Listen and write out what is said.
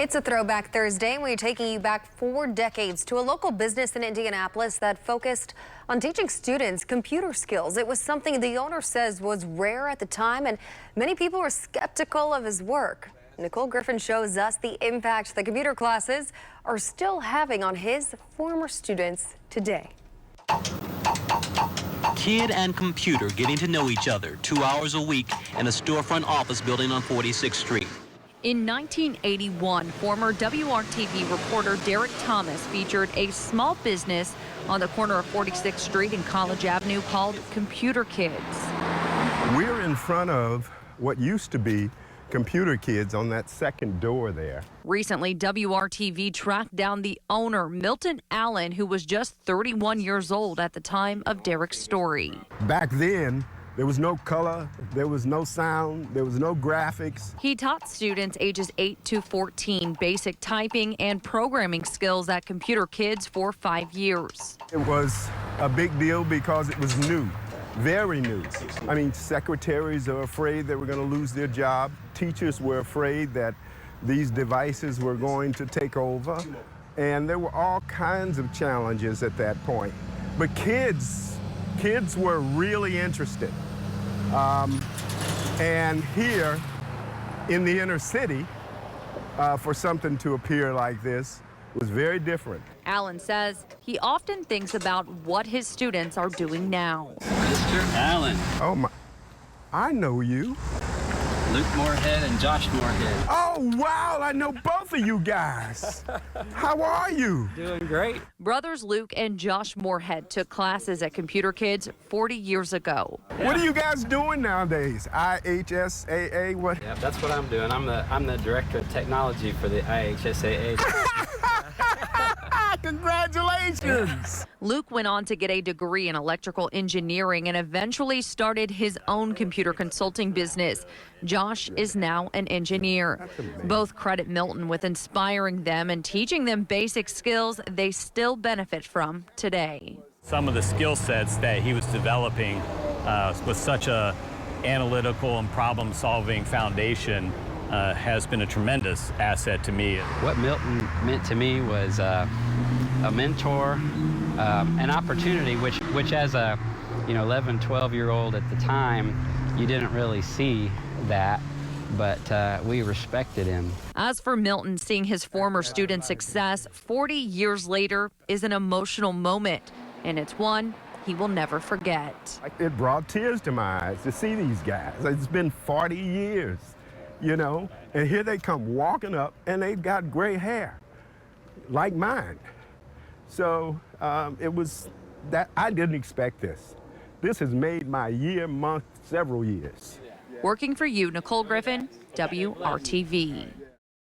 It's a Throwback Thursday, and we're taking you back 4 decades to a local business in Indianapolis that focused on teaching students computer skills. It was something the owner says was rare at the time, and many people were skeptical of his work. Nicole Griffin shows us the impact the computer classes are still having on his former students today. Kid and computer getting to know each other 2 hours a week in a storefront office building on 46th Street. In 1981, former WRTV reporter Derek Thomas featured a small business on the corner of 46th Street and College Avenue called Computer Kids. We're in front of what used to be Computer Kids on that second door there. Recently, WRTV tracked down the owner, Milton Allen, who was just 31 years old at the time of Derek's story. Back then, there was no color, there was no sound, there was no graphics. He taught students ages 8 to 14 basic typing and programming skills at Computer Kids for 5 years. It was a big deal because it was new, very new. I mean, secretaries are afraid they were going to lose their job. Teachers were afraid that these devices were going to take over. And there were all kinds of challenges at that point. But kids were really interested. And here in the inner city, for something to appear like this was very different. Allen says he often thinks about what his students are doing now. Mr. Allen. Oh my, I know you. Luke Moorhead and Josh Moorhead. Oh, wow, I know both of you guys. How are you? Doing great. Brothers Luke and Josh Moorhead took classes at Computer Kids 40 years ago. Yeah. What are you guys doing nowadays? IHSAA, what? Yeah, that's what I'm doing. I'm the director of technology for the IHSAA. Congratulations! Luke went on to get a degree in electrical engineering and eventually started his own computer consulting business. Josh is now an engineer. Both credit Milton with inspiring them and teaching them basic skills they still benefit from today. Some of the skill sets that he was developing with such a analytical and problem-solving foundation has been a tremendous asset to me. What Milton meant to me was a mentor, an opportunity, which as a 11, 12-year-old at the time, you didn't really see that, but we respected him. As for Milton, seeing his former student's success 40 years later is an emotional moment, and it's one he will never forget. It brought tears to my eyes to see these guys. It's been 40 years. And here they come walking up, and they've got gray hair, like mine. So it was that I didn't expect this. This has made my year, month, several years. Working for you, Nicole Griffin, WRTV.